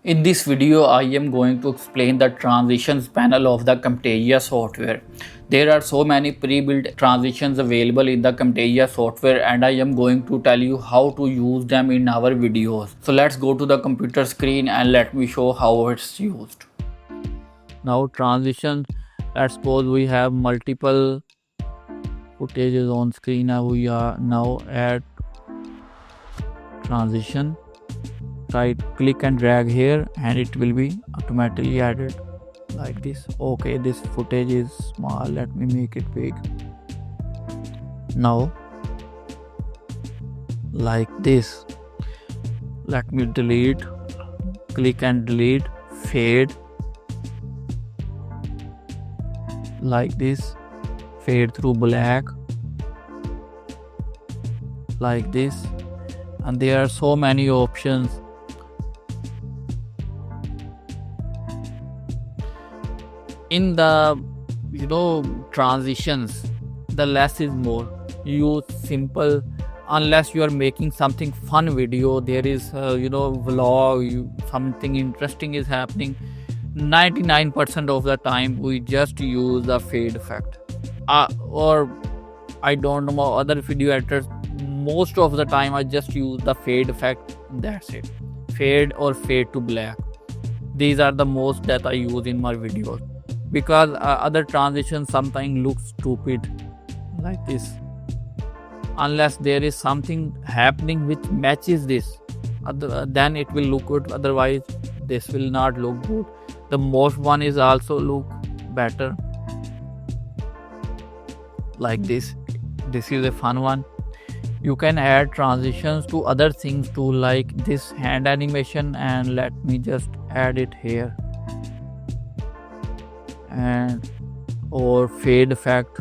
In this video, I am going to explain the transitions panel of the Camtasia software. There are so many pre-built transitions available in the Camtasia software and I am going to tell you how to use them in our videos. So let's go to the computer screen and let me show how it's used. Now transition, let's suppose we have multiple footages on screen. Now we are now at transition. Right click and drag here and it will be automatically added like this. Okay, this footage is small, let me make it big. Now like this, let me delete, click and delete, fade like this, fade through black like this, and there are so many options. In the transitions, the less is more. Use simple, unless you are making something fun video, there is vlog, something interesting is happening. 99% of the time we just use the fade effect, or I don't know other video editors. Most of the time I just use the fade effect. That's it. Fade or fade to black. These are the most that I use in my videos, because other transitions sometimes look stupid like this, unless there is something happening which matches this, then it will look good, otherwise this will not look good. The most one is also look better like this. This is a fun one. You can add transitions to other things too, like this hand animation, and let me just add it here, and or fade effect,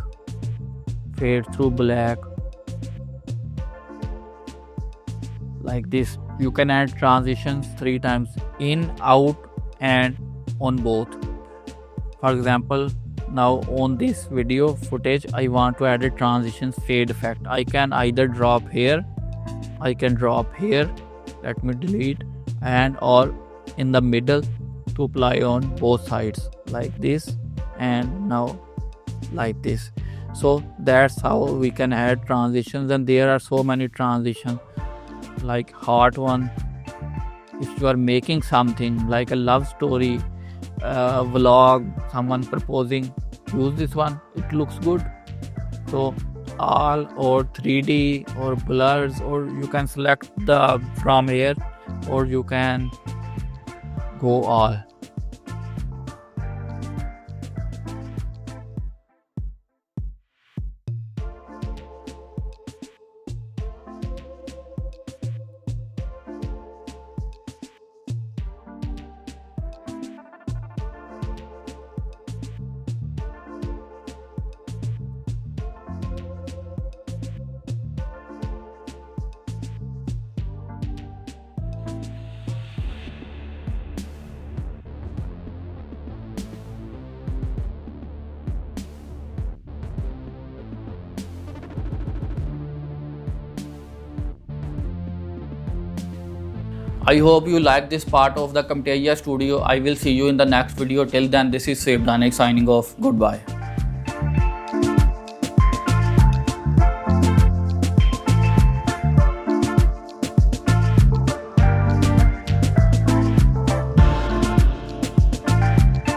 fade through black like this. You can add transitions 3 times, in, out and on both. For example, now on this video footage I want to add a transitions fade effect. I can either drop here, I can drop here, let me delete, and or in the middle to apply on both sides like this, and now like this. So that's how we can add transitions, and there are so many transitions like heart one. If you are making something like a love story, vlog, someone proposing, use this one, it looks good. So all or 3D or blurs, or you can select the from here, or you can go all. I hope you like this part of the Camtasia Studio. I will see you in the next video. Till then, this is Danik signing off. Goodbye.